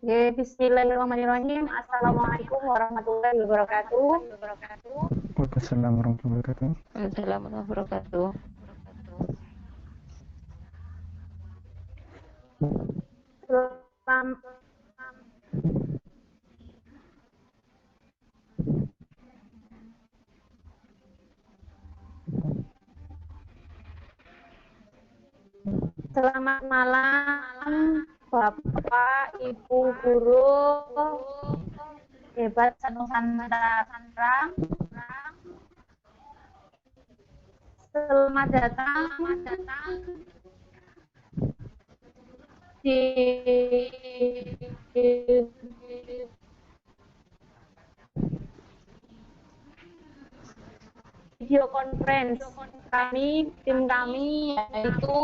Bismillahirrahmanirrahim. Assalamualaikum warahmatullahi wabarakatuh. Waalaikumsalam warahmatullahi wabarakatuh. Assalamualaikum warahmatullahi wabarakatuh. Selam- Selamat malam, Bapak, Ibu guru hebat Nusantara. Selamat datang di video conference tim kami yaitu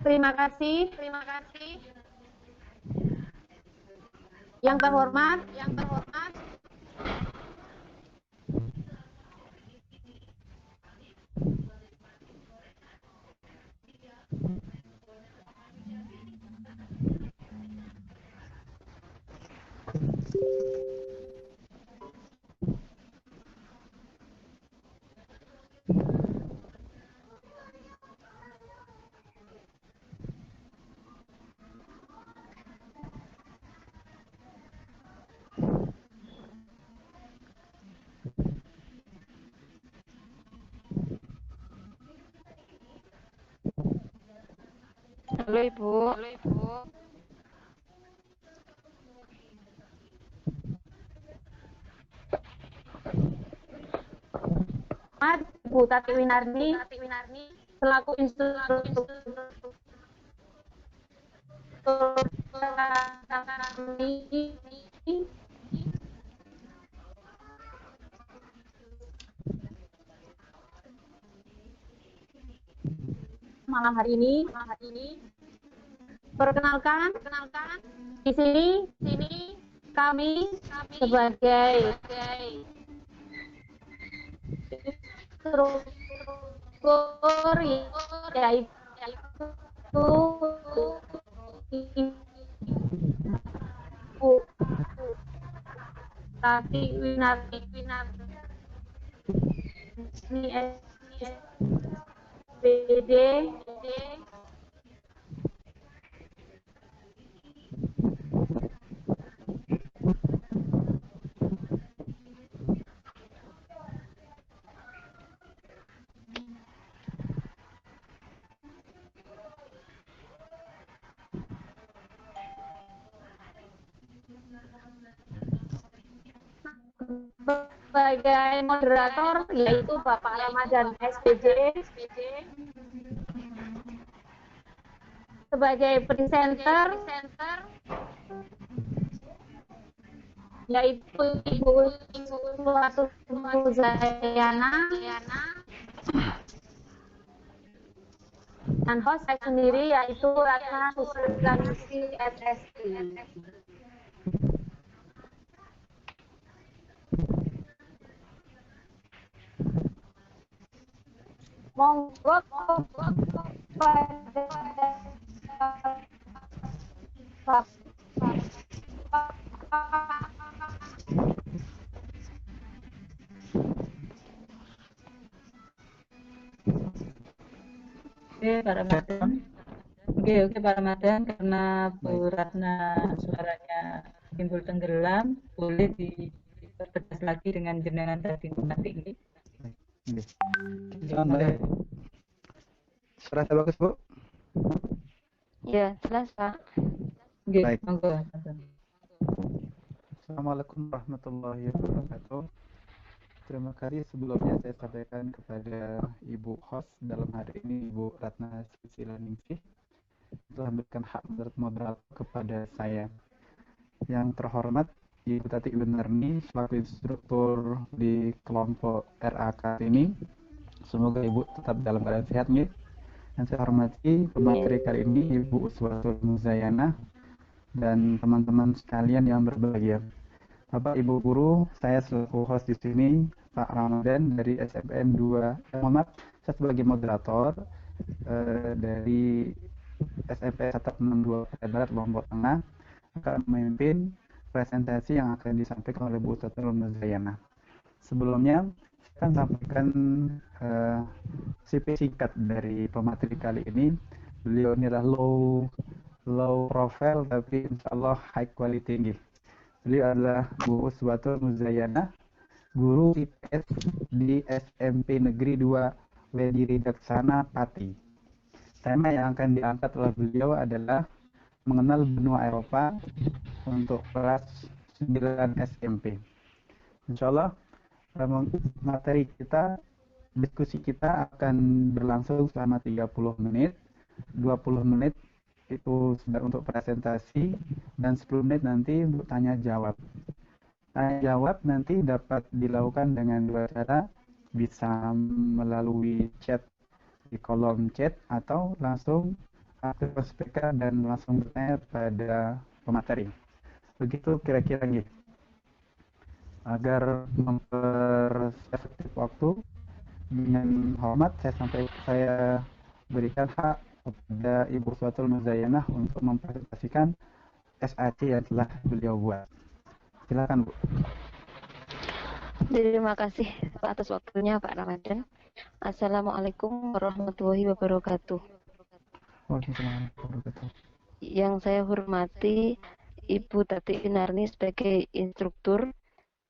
terima kasih. Yang terhormat Halo Ibu. Ibu Tati Winardi selaku instruktur kami malam hari ini. Perkenalkan, di sini kami sebagai instruktur yaitu Ibu Tati Winardi ini SPD sebagai moderator yaitu Bapak Ramadan SPJ, sebagai presenter yaitu Ibu Suatu Muzayana, dan host saya sendiri yaitu Ratna Susilangsi SSI. Monggo Oke, Pak Ramadan, karena Bu Ratna suaranya timbul tenggelam, boleh dipertegas lagi dengan jenengan tadi nanti ini. Boleh. Suara saya bagus, Bu? Ya, jelas Pak. Oke, Baik. monggo. Assalamualaikum warahmatullahi wabarakatuh. Terima kasih sebelumnya saya sampaikan kepada Ibu host dalam hari ini, Ibu Ratna Susilangsi, telah memberikan hak moderator kepada saya. Yang terhormat Ibu Tati Winardi selaku instruktur di kelompok RAK ini. Semoga Ibu tetap dalam keadaan sehat, nih. Yang saya hormati pemateri kali ini Ibu Suatu Muzayana dan teman-teman sekalian yang berbahagia. Bapak Ibu guru, saya selaku host di sini, Pak Ramadan dari SMPN 2, mohon maaf, saya sebagai moderator dari SMP 162 Kota Barat Lombok Tengah akan memimpin presentasi yang akan disampaikan oleh Bu Ustadzul Muzayana. Sebelumnya, saya akan sampaikan CV singkat dari pemateri kali ini. Beliau inilah low profile tapi insya Allah high quality tinggi. Beliau adalah Bu Uswatul Muzayana, guru IPS di SMP Negeri 2 Wediri Daksana Pati. Tema yang akan diangkat oleh beliau adalah mengenal benua Eropa untuk kelas 9 SMP. Insya Allah materi kita, diskusi kita akan berlangsung selama 30 menit. 20 menit itu untuk presentasi dan 10 menit nanti untuk tanya jawab. Tanya jawab nanti dapat dilakukan dengan dua cara, bisa melalui chat di kolom chat atau langsung aktifkan speaker dan langsung bertanya pada pemateri. Begitu kira-kira gitu. Agar memperefektif waktu, dengan hormat saya berikan hak kepada Ibu Uswatul Muzayana untuk mempresentasikan SAC yang telah beliau buat. Silakan Bu. Terima kasih atas waktunya Pak Ramadan. Assalamualaikum warahmatullahi wabarakatuh. Waalaikumsalam warahmatullahi wabarakatuh. Yang saya hormati Ibu Tati Inarni sebagai instruktur,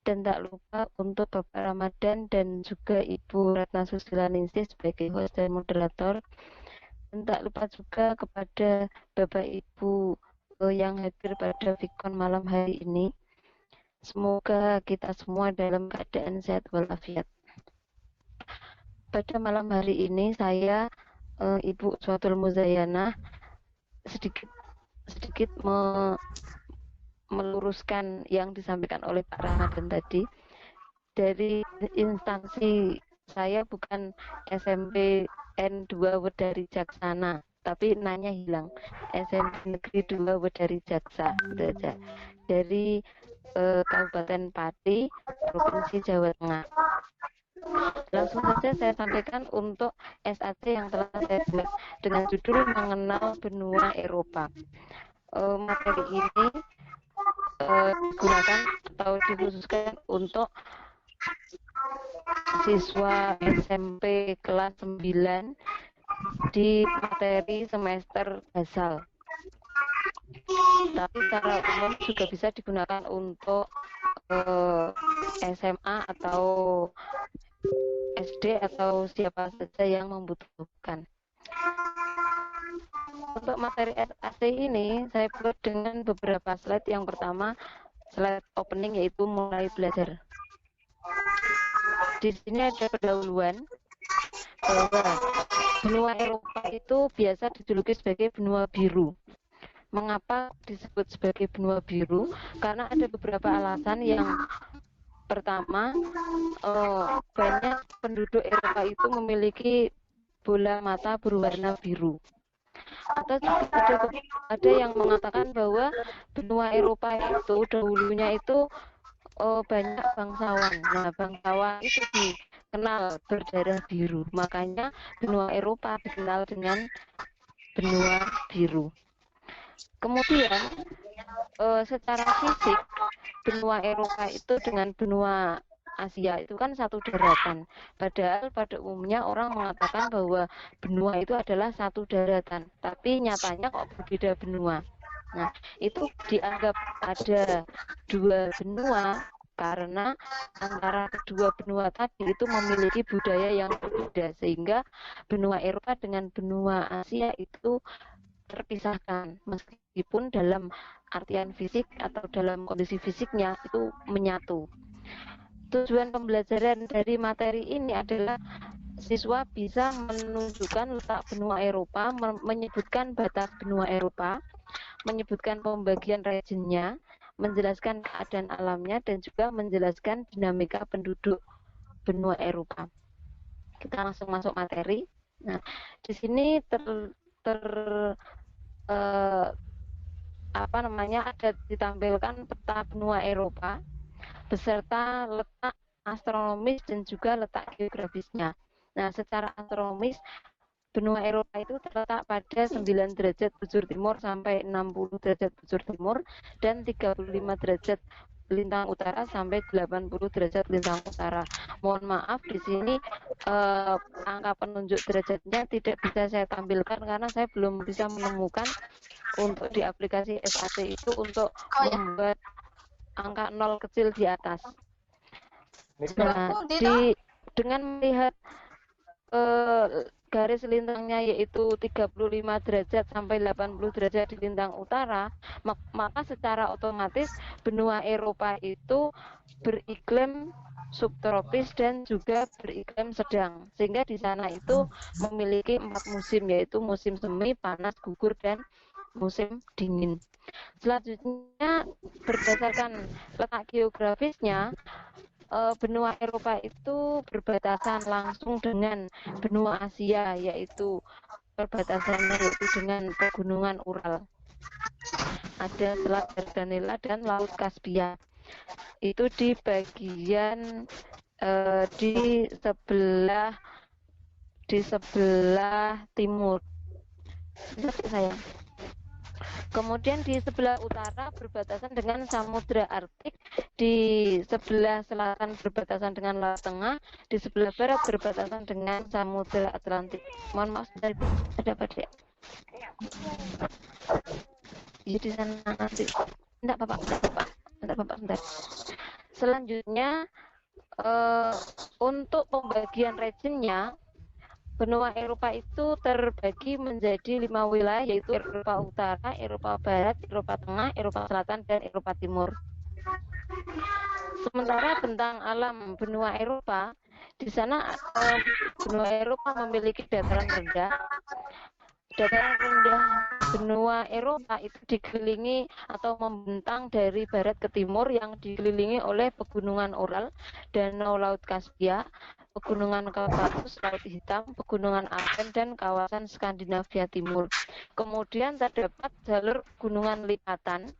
dan tak lupa untuk Bapak Ramadan dan juga Ibu Ratna Susilaningsih sebagai host dan moderator, dan tak lupa juga kepada Bapak Ibu yang hadir pada Vikon malam hari ini. Semoga kita semua dalam keadaan sehat walafiat. Pada malam hari ini saya Ibu Uswatul Muzayana sedikit meluruskan yang disampaikan oleh Pak Ramadan tadi. Dari instansi saya bukan SMP N2 Wedari Jaksana, tapi nanya hilang. SMP Negeri 2 Wedari Jaksa, itu aja. Dari Kabupaten Pati, Provinsi Jawa Tengah. Langsung saja saya sampaikan untuk SAC yang telah saya buat dengan judul mengenal benua Eropa. Materi ini digunakan atau dikhususkan untuk siswa SMP kelas 9 di materi semester basal. Tapi secara umum juga bisa digunakan untuk SMA atau SD atau siapa saja yang membutuhkan. Untuk materi SAC ini saya buat dengan beberapa slide. Yang pertama slide opening, yaitu mulai belajar. Di sini ada pendahuluan bahwa benua Eropa itu biasa dijuluki sebagai benua biru. Mengapa disebut sebagai benua biru? Karena ada beberapa alasan. Yang pertama, banyak penduduk Eropa itu memiliki bola mata berwarna biru. Atau juga ada yang mengatakan bahwa benua Eropa itu dahulunya itu banyak bangsawan. Nah, bangsawan itu dikenal berdarah biru. Makanya benua Eropa dikenal dengan benua biru. Kemudian secara fisik benua Eropa itu dengan benua Asia itu kan satu daratan. Padahal pada umumnya orang mengatakan bahwa benua itu adalah satu daratan, tapi nyatanya kok berbeda benua. Nah, itu dianggap ada dua benua karena antara kedua benua tadi itu memiliki budaya yang berbeda, sehingga benua Eropa dengan benua Asia itu terpisahkan, meskipun dalam artian fisik atau dalam kondisi fisiknya itu menyatu. Tujuan pembelajaran dari materi ini adalah siswa bisa menunjukkan letak benua Eropa, menyebutkan batas benua Eropa, menyebutkan pembagian regionnya, menjelaskan keadaan alamnya, dan juga menjelaskan dinamika penduduk benua Eropa. Kita langsung masuk materi. Nah, di sini ada ditampilkan peta benua Eropa. beserta letak astronomis dan juga letak geografisnya. Nah, secara astronomis benua Eropa itu terletak pada 9 derajat bujur timur sampai 60 derajat bujur timur dan 35 derajat lintang utara sampai 80 derajat lintang utara. Mohon maaf di sini angka penunjuk derajatnya tidak bisa saya tampilkan karena saya belum bisa menemukan untuk di aplikasi SAT itu untuk membuat angka 0 kecil di atas. Nah, dengan melihat garis lintangnya yaitu 35 derajat sampai 80 derajat di lintang utara, maka secara otomatis benua Eropa itu beriklim subtropis dan juga beriklim sedang, sehingga di sana itu memiliki 4 musim, yaitu musim semi, panas, gugur, dan musim dingin. Selanjutnya, berdasarkan letak geografisnya, benua Eropa itu berbatasan langsung dengan benua Asia, yaitu perbatasannya yaitu dengan pegunungan Ural. Ada Selat Dardanella dan Laut Kaspia. Itu di bagian di sebelah timur. Saya. Kemudian di sebelah utara berbatasan dengan Samudra Arktik, di sebelah selatan berbatasan dengan Laut Tengah, di sebelah barat berbatasan dengan Samudra Atlantik. Mohon maaf, ada apa dek? Ya di sana nanti. Enggak bapak, bentar. Selanjutnya untuk pembagian regionnya, benua Eropa itu terbagi menjadi 5 wilayah, yaitu Eropa Utara, Eropa Barat, Eropa Tengah, Eropa Selatan, dan Eropa Timur. Sementara bentang alam benua Eropa, di sana benua Eropa memiliki dataran rendah. Dataran rendah benua Eropa itu dikelilingi atau membentang dari barat ke timur yang dikelilingi oleh pegunungan Ural, danau Laut Kaspia, pegunungan Kaukasus, Laut Hitam, pegunungan Alpen, dan kawasan Skandinavia Timur. Kemudian terdapat jalur pegunungan lipatan,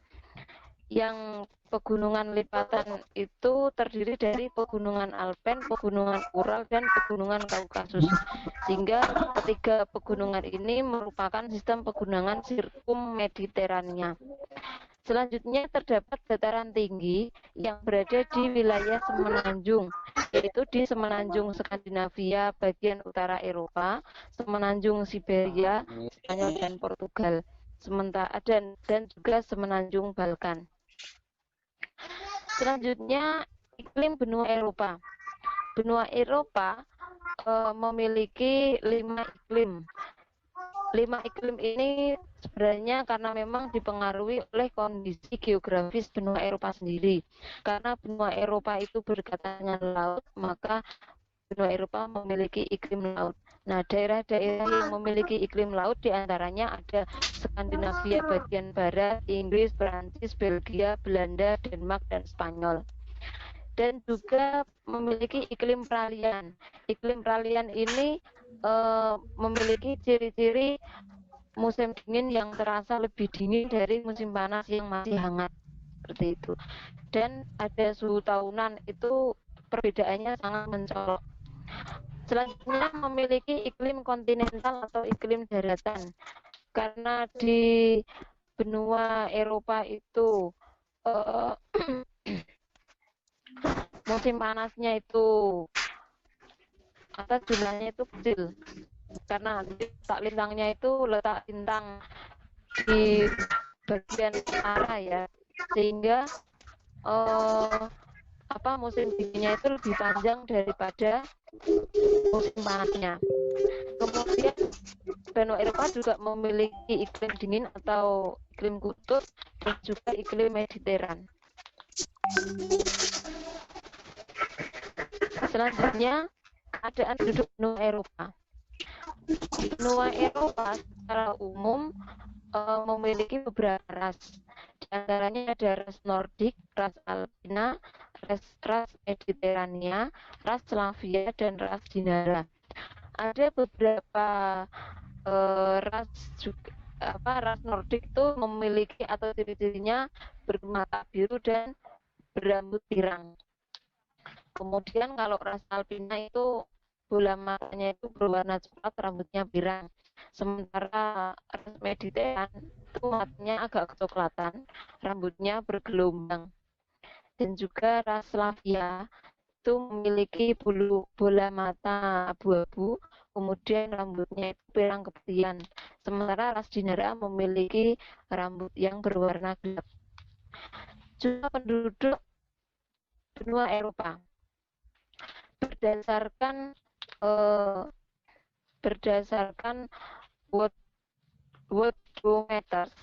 yang pegunungan lipatan itu terdiri dari pegunungan Alpen, pegunungan Ural, dan pegunungan Kaukasus. Sehingga ketiga pegunungan ini merupakan sistem pegunungan sirkum Mediterania. Selanjutnya terdapat dataran tinggi yang berada di wilayah semenanjung, yaitu di semenanjung Skandinavia bagian utara Eropa, semenanjung Siberia, Spanyol, dan Portugal, sementara dan juga semenanjung Balkan. Selanjutnya iklim benua Eropa. Benua Eropa memiliki 5 iklim. 5 iklim ini sebenarnya karena memang dipengaruhi oleh kondisi geografis benua Eropa sendiri. Karena benua Eropa itu berdekatan dengan laut, maka benua Eropa memiliki iklim laut. Nah, daerah-daerah yang memiliki iklim laut diantaranya ada Skandinavia bagian barat, Inggris, Perancis, Belgia, Belanda, Denmark, dan Spanyol. Dan juga memiliki iklim peralihan. Iklim peralihan ini memiliki ciri-ciri musim dingin yang terasa lebih dingin dari musim panas yang masih hangat, seperti itu. Dan ada suhu tahunan itu perbedaannya sangat mencolok. Selanjutnya memiliki iklim kontinental atau iklim daratan, karena di benua Eropa itu musim panasnya itu atau jumlahnya itu kecil, karena letak lintangnya itu letak lintang di bagian utara ya, sehingga musim dinginnya itu lebih panjang daripada musim panasnya. Kemudian benua Eropa juga memiliki iklim dingin atau iklim kutub dan juga iklim Mediteran. Selanjutnya keadaan penduduk benua Eropa. Benua Eropa secara umum memiliki beberapa ras. Di antaranya ada ras Nordik, ras Alpina, ras Mediterania, ras Slavia, dan ras Dinara. Ada beberapa ras juga, ras Nordik itu memiliki atau ciri-cirinya bermata biru dan berambut pirang. Kemudian kalau ras alpina itu bola matanya itu berwarna coklat, rambutnya pirang. Sementara ras mediterranean itu matanya agak kecoklatan, rambutnya bergelombang. Dan juga ras Slavia itu memiliki bola mata abu-abu, kemudian rambutnya itu pirang keputihan. Sementara ras Dinara memiliki rambut yang berwarna gelap. Juga penduduk benua Eropa berdasarkan Worldometers,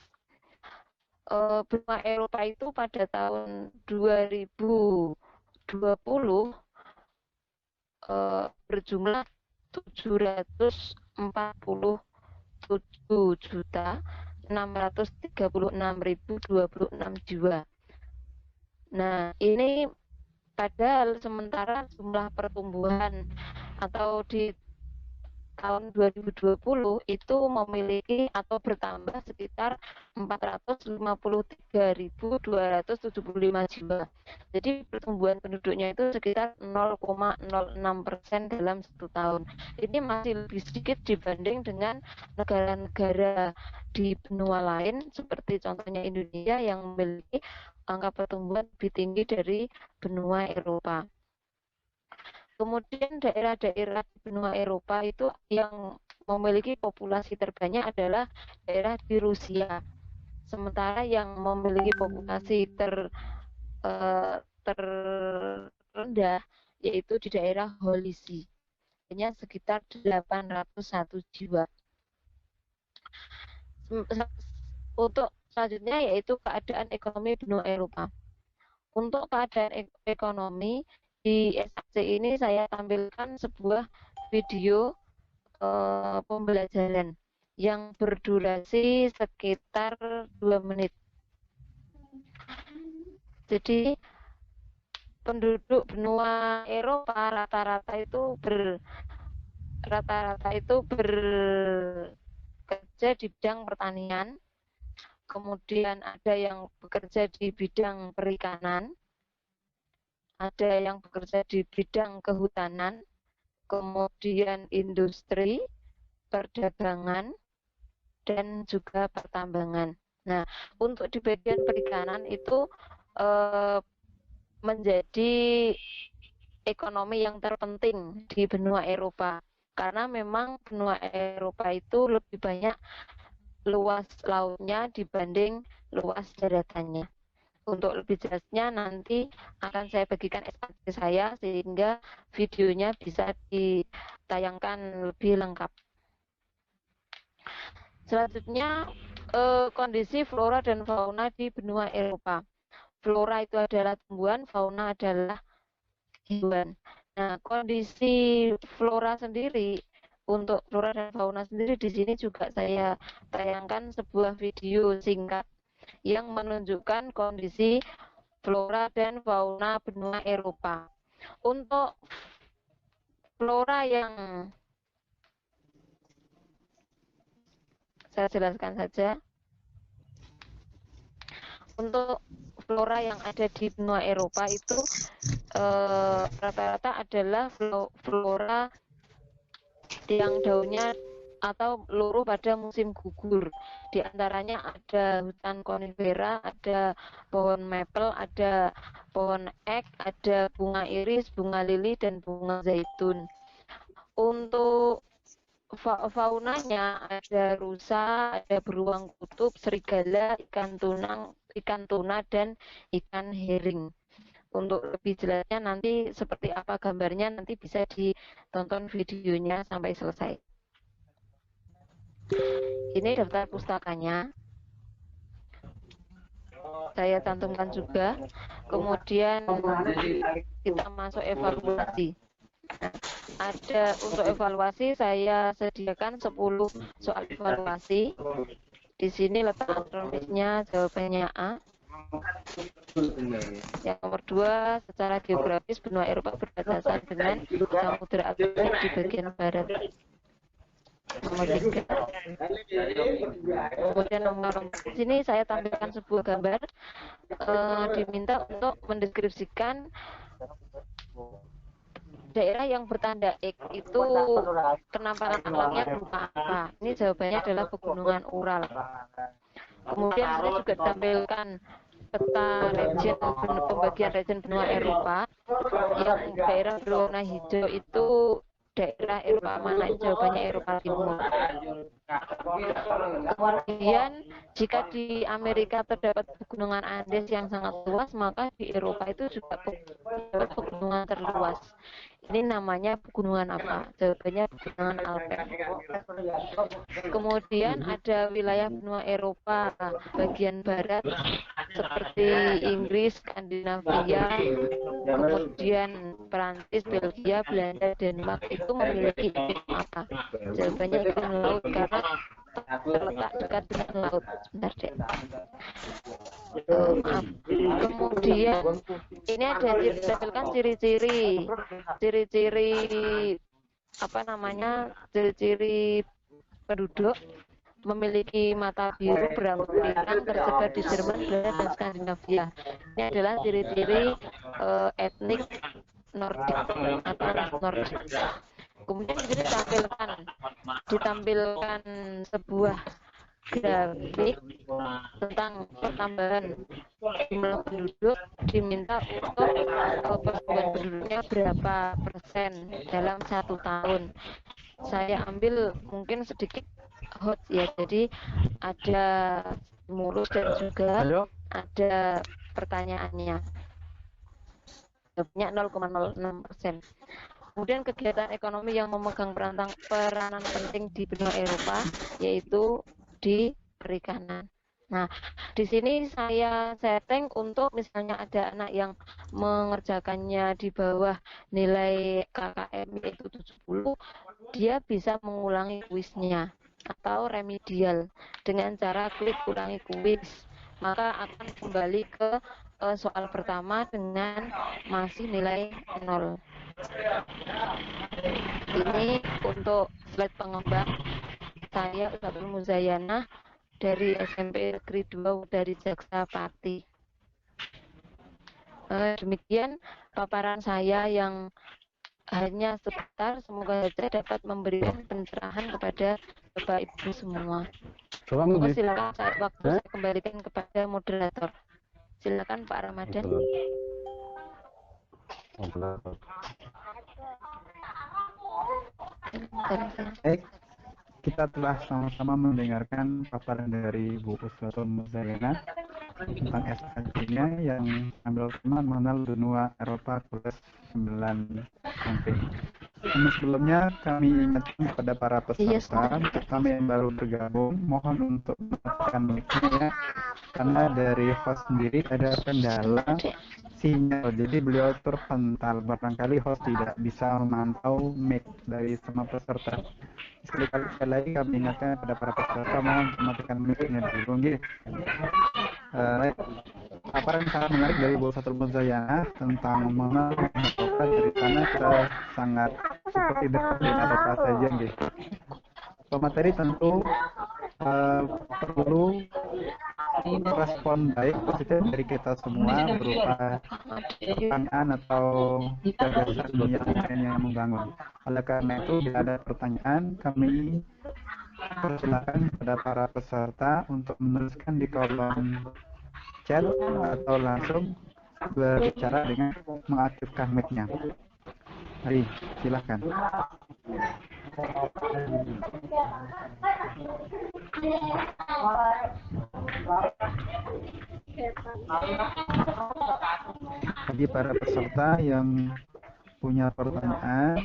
benua Eropa itu pada tahun 2020 berjumlah 747.636.026 jiwa. Nah, ini padahal sementara jumlah pertumbuhan atau di tahun 2020 itu memiliki atau bertambah sekitar 453.275 jiwa. Jadi pertumbuhan penduduknya itu sekitar 0,06% dalam 1 tahun. Ini masih lebih sedikit dibanding dengan negara-negara di benua lain seperti contohnya Indonesia yang memiliki angka pertumbuhan lebih tinggi dari benua Eropa. Kemudian daerah-daerah di benua Eropa itu yang memiliki populasi terbanyak adalah daerah di Rusia. Sementara yang memiliki populasi terendah yaitu di daerah Holisi, hanya sekitar 801 jiwa. Untuk selanjutnya yaitu keadaan ekonomi benua Eropa. Untuk keadaan ekonomi di SAC ini saya tampilkan sebuah video pembelajaran yang berdurasi sekitar 2 menit. Jadi penduduk benua Eropa rata-rata itu bekerja di bidang pertanian, kemudian ada yang bekerja di bidang perikanan, ada yang bekerja di bidang kehutanan, kemudian industri, perdagangan, dan juga pertambangan. Nah, untuk di bagian perikanan itu menjadi ekonomi yang terpenting di benua Eropa, karena memang benua Eropa itu lebih banyak luas lautnya dibanding luas daratannya. Untuk lebih jelasnya nanti akan saya bagikan SKS saya sehingga videonya bisa ditayangkan lebih lengkap. Selanjutnya kondisi flora dan fauna di benua Eropa. Flora itu adalah tumbuhan, fauna adalah hewan. Nah, kondisi flora sendiri, untuk flora dan fauna sendiri di sini juga saya tayangkan sebuah video singkat yang menunjukkan kondisi flora dan fauna benua Eropa. Untuk flora yang saya jelaskan saja. Untuk flora yang ada di benua Eropa itu rata-rata adalah flora yang daunnya atau luruh pada musim gugur. Di antaranya ada hutan konifera, ada pohon maple, ada pohon ek, ada bunga iris, bunga lili, dan bunga zaitun. Untuk faunanya ada rusa, ada beruang kutub, serigala, ikan tuna, dan ikan herring. Untuk lebih jelasnya nanti seperti apa gambarnya nanti bisa ditonton videonya sampai selesai. Ini daftar pustakanya. Saya cantumkan juga. Kemudian kita masuk evaluasi. Nah, ada untuk evaluasi saya sediakan 10 soal evaluasi. Di sini letak akronisnya, jawabannya A. Yang nomor 2, secara geografis benua Eropa berbatasan dengan Samudra Atlantik di bagian barat. Nomor 3. Kemudian nomor 4 di sini saya tampilkan sebuah gambar, diminta untuk mendeskripsikan daerah yang bertanda X itu penampakan alamnya berupa apa. Ini jawabannya adalah pegunungan Ural. Kemudian saya juga tampilkan peta region, pembagian region benua Eropa, yang daerah berwarna hijau itu daerah Eropa mana? Jawabannya Eropa Timur. Kemudian jika di Amerika terdapat pegunungan Andes yang sangat luas, maka di Eropa itu juga terdapat pegunungan terluas. Ini namanya pegunungan apa? Jawabannya pegunungan Alpen. Kemudian ada wilayah benua Eropa bagian barat seperti Inggris, Skandinavia, kemudian Perancis, Belgia, Belanda, Denmark itu memiliki iklim apa? Jawabannya iklim laut karena terletak dekat dengan laut. Sebentar deh. Kemudian ini ada ditampilkan ciri-ciri apa namanya, ciri-ciri penduduk memiliki mata biru berambut pirang tersebar di Jerman, Belanda, dan Skandinavia. Ini adalah ciri-ciri etnik Nordik atau ras Nordik. Kemudian di sini ditampilkan sebuah grafik tentang pertambahan jumlah penduduk, diminta untuk pertumbuhan penduduknya berapa persen dalam 1 tahun. Saya ambil mungkin sedikit hot ya, jadi ada stimulus dan juga ada pertanyaannya. Jawabnya 0,06%. Kemudian kegiatan ekonomi yang memegang peranan penting di benua Eropa yaitu di perikanan. Nah, di sini saya setting untuk misalnya ada anak yang mengerjakannya di bawah nilai KKM yaitu 70, dia bisa mengulangi kuisnya atau remedial dengan cara klik ulangi kuis. Maka akan kembali ke soal pertama dengan masih nilai 0. Ini untuk slide pengembang. Saya Ustadzul Muzayana dari SMP Negeri 2 dari Jaksa Pati. Demikian paparan saya yang hanya sebentar, semoga saja dapat memberikan pencerahan kepada Bapak Ibu semua. Silakan saya kembalikan kepada moderator. Silakan Pak Ramadan. Baik, kita telah sama-sama mendengarkan paparan dari Bu Ustadzul Muzayana tentang SKJ-nya yang ambil tema mengenal benua Eropa kelas 9 SMP. Sebelumnya kami ingatkan kepada para peserta, terutama yang baru bergabung, mohon untuk mematikan mic-nya ya, karena dari host sendiri ada kendala sinyal, jadi beliau terpental, barangkali host tidak bisa memantau mic dari semua peserta. Sekali lagi kami ingatkan kepada para peserta, mohon mematikan mic-nya dulu. Paparan sangat menarik dari Bu Ustadzul Muzayana tentang mengenal Eropa, dari sana kita sangat seperti dekat dengan Eropa saja gitu. Materi tentu perlu respon baik positif dari kita semua berupa pertanyaan atau gagasan yang membangun. Oleh karena itu, bila ada pertanyaan, kami persilakan kepada para peserta untuk menuliskan di kolom chat atau langsung berbicara dengan mengaktifkan mic-nya. Mari, silakan. Bagi para peserta yang punya pertanyaan,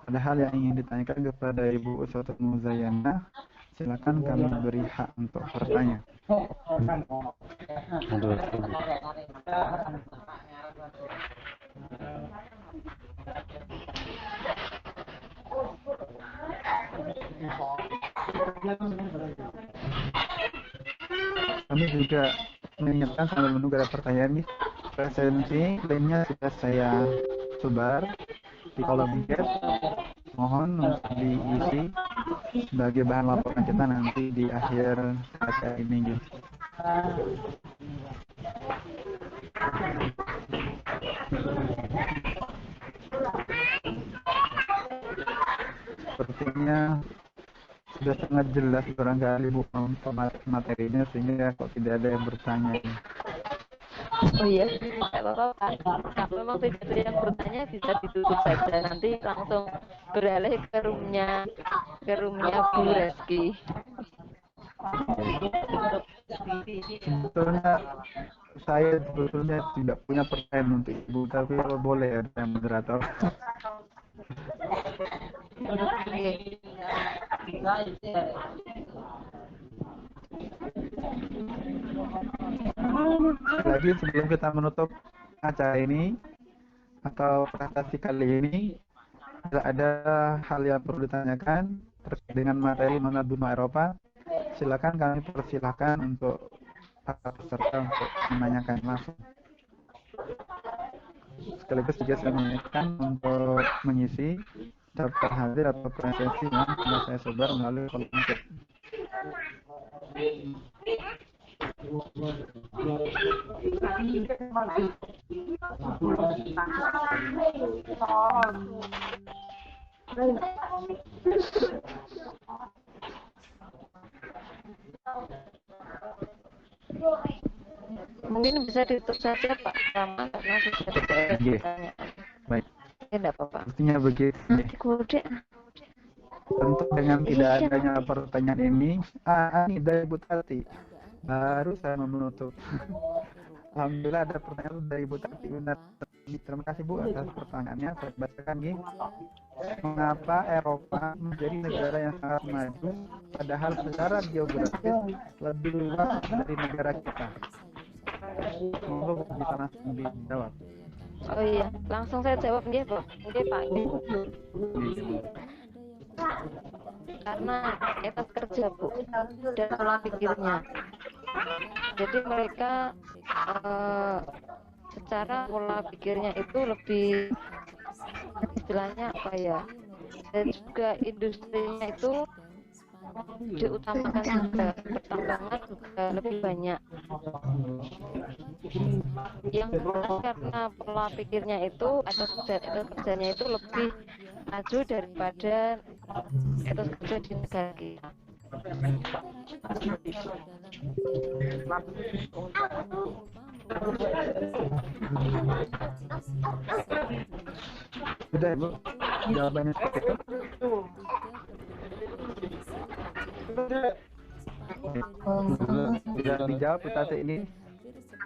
ada hal yang ingin ditanyakan kepada Ibu Ustadzul Muzayana, silakan kami beri hak untuk bertanya. Kami juga mengingatkan sambil menunggu ada pertanyaan nih, presensi lainnya sudah saya sebar di kolom chat, mohon untuk diisi sebagai bahan laporan kita nanti di akhir acara ini gitu. Sepertinya sudah sangat jelas barangkali Bu materinya, sehingga kok tidak ada yang bertanya. Oh iya, tidak apa-apa Pak. Kalau memang tidak ada yang bertanya bisa ditutup saja. Nanti langsung beralih ke roomnya Bu Reski. Saya sebetulnya tidak punya pertanyaan untuk Ibu, tapi kalau boleh ada yang moderator. Lagi sebelum kita menutup acara ini atau presentasi kali ini, jika ada hal yang perlu ditanyakan terkait dengan materi mengenai benua Eropa, silakan kami persilahkan untuk para peserta untuk menanyakan langsung. Sekaligus juga saya mengingatkan untuk mengisi daftar hadir atau presensi yang sudah saya sebar melalui kolom chat. Mungkin bisa ditutup saja Pak Rama karena sudah ada pertanyaan. Baik. Ya enggak apa-apa. Pastinya begitu. Kode. Tentu dengan tidak adanya pertanyaan ini, ini dari Bu Tati. Baru saya mau menutup. Alhamdulillah ada pertanyaan dari Bu Tati. Benar. Terima kasih Bu atas pertanyaannya. Saya bacakan gini. Mengapa Eropa menjadi negara yang sangat maju, padahal secara geografis lebih luas dari negara kita? Semoga bisa langsung dijawab. Oh iya, langsung saya jawab nggih, Pak. Nggih, Pak. Karena etos kerja, Bu, dan pola pikirnya. Jadi mereka secara pola pikirnya itu lebih, istilahnya apa ya, dan juga industrinya itu diutamakan juga, pertambangan juga lebih banyak. Yang karena pola pikirnya itu etos kerjanya itu lebih maju daripada etos kerja di negara kita. Sudah Bu, jawabannya seperti itu. Sudah dijawab Bu Tati ini.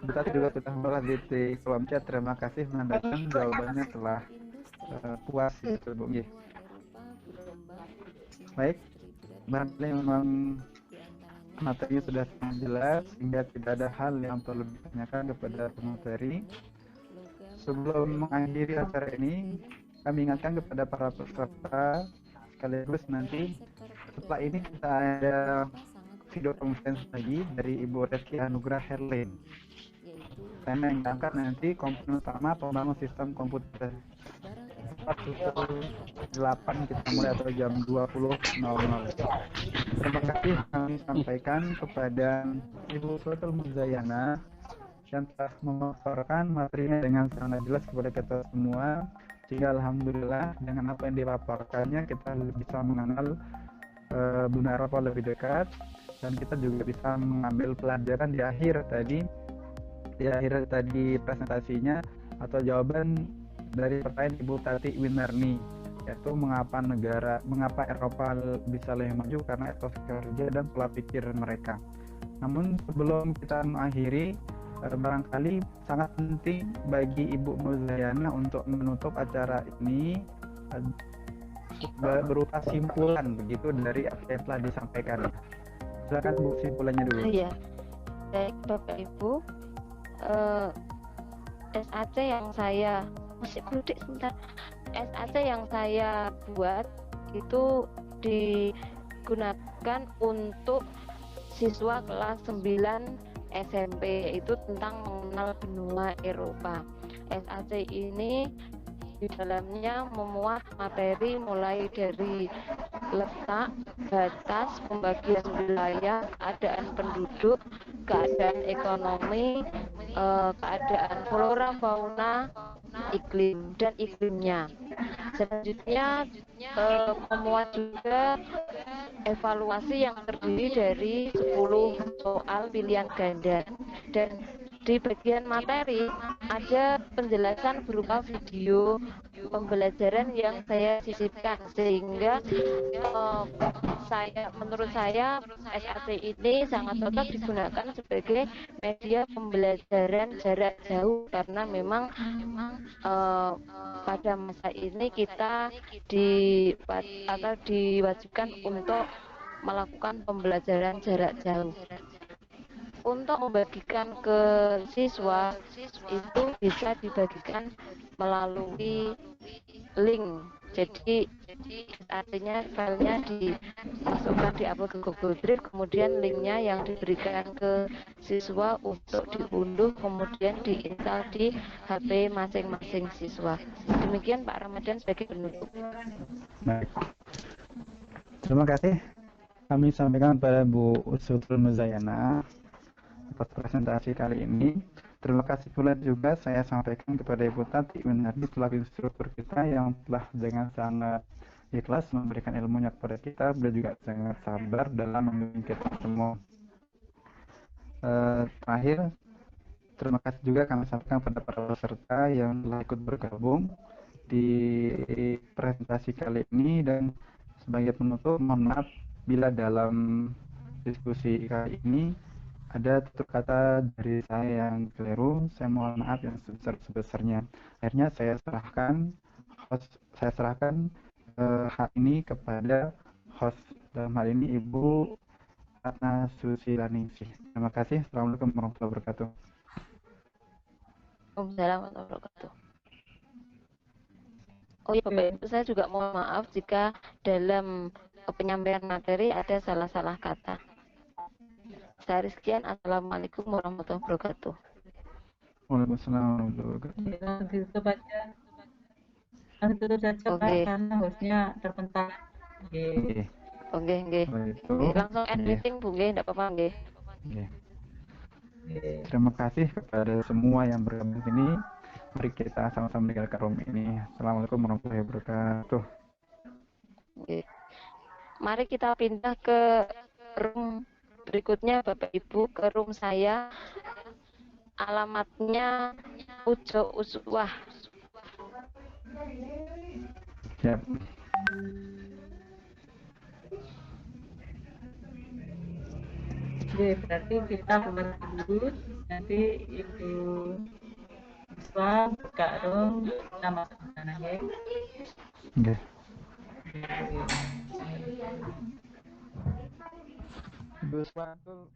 Bu Tati juga sudah menulis di kolom chat. Terima kasih menandakan jawabannya telah puas gitu Bu. Baik, barangkali memang materinya sudah sangat jelas sehingga tidak ada hal yang perlu ditanyakan kepada pemateri. Sebelum mengakhiri acara ini, kami ingatkan kepada para peserta sekaligus nanti setelah ini kita ada video conference lagi dari Ibu Reski Anugrah Herlin. Tema yang diangkat nanti komponen utama pembangun sistem komputer. 8 kita mulai atau jam 20.00. Terima kasih kami sampaikan kepada Ibu Sultan Muzayana yang telah memaparkan materinya dengan sangat jelas kepada kita semua, sehingga alhamdulillah dengan apa yang dipaparkannya kita bisa mengenal benua Eropa lebih dekat, dan kita juga bisa mengambil pelajaran di akhir tadi presentasinya atau jawaban dari pertanyaan Ibu Tati Winarni, yaitu mengapa Eropa bisa lebih maju karena etos kerja dan pola pikir mereka. Namun sebelum kita mengakhiri, barangkali sangat penting bagi Ibu Muzayana untuk menutup acara ini berupa simpulan begitu dari apa yang telah disampaikan. Silakan Bu, simpulannya dulu. Iya, baik Bapak Ibu, SAC yang saya SAC yang saya buat itu digunakan untuk siswa kelas 9 SMP, yaitu tentang mengenal benua Eropa. SAC ini di dalamnya memuat materi mulai dari letak, batas, pembagian wilayah, keadaan penduduk, keadaan ekonomi, keadaan flora, fauna, iklim dan iklimnya. Selanjutnya memuat juga evaluasi yang terdiri dari 10 soal pilihan ganda, dan di bagian materi ada penjelasan berupa video pembelajaran yang saya sisipkan, sehingga menurut saya SAT ini sangat cocok digunakan sebagai media pembelajaran jarak jauh, karena memang pada masa ini kita diwajibkan untuk melakukan pembelajaran jarak jauh. Untuk membagikan ke siswa itu bisa dibagikan melalui link. Jadi artinya filenya dimasukkan, diupload ke Google Drive, kemudian linknya yang diberikan ke siswa untuk diunduh, kemudian diinstal di HP masing-masing siswa. Demikian Pak Ramadan sebagai penutup. Baik. Terima kasih kami sampaikan pada Bu Usudul Muzayana atas presentasi kali ini. Terima kasih pula juga saya sampaikan kepada Ibu Tati Winardi selaku instruktur kita yang telah dengan sangat ikhlas memberikan ilmunya kepada kita. Beliau juga sangat sabar dalam membimbing kita semua. Terakhir, terima kasih juga kami sampaikan kepada para peserta yang telah ikut bergabung di presentasi kali ini, dan sebagai penutup mohon maaf bila dalam diskusi kali ini ada tutur kata dari saya yang keliru. Saya mohon maaf yang sebesar-besarnya. Akhirnya saya serahkan hak ini kepada host, dalam hal ini Ibu Ratna Susilaningsih. Terima kasih. Assalamualaikum warahmatullahi wabarakatuh. Waalaikumsalam warahmatullahi wabarakatuh. Oh iya Bapak Ibu, saya juga mohon maaf jika dalam penyampaian materi ada salah-salah kata. Saya sekian. Assalamualaikum warahmatullahi wabarakatuh. Waalaikumsalam warahmatullahi wabarakatuh. Langsung ditutup aja. Langsung tutup saja Pak, karena hostnya terpental. Oke. Langsung end meeting Bu, enggak apa-apa nggih. Terima kasih kepada semua yang bergabung ini. Mari kita sama-sama meninggalkan room ini. Assalamualaikum warahmatullahi wabarakatuh. Mari kita pindah ke room berikutnya Bapak Ibu, ke room saya. Alamatnya Ujo Uswah. Siap. Oke, berarti kita kembali dulu. Nanti Ibu Uswah, Kak Rum, nama sana ya. Oke. Ibu Uswah tuh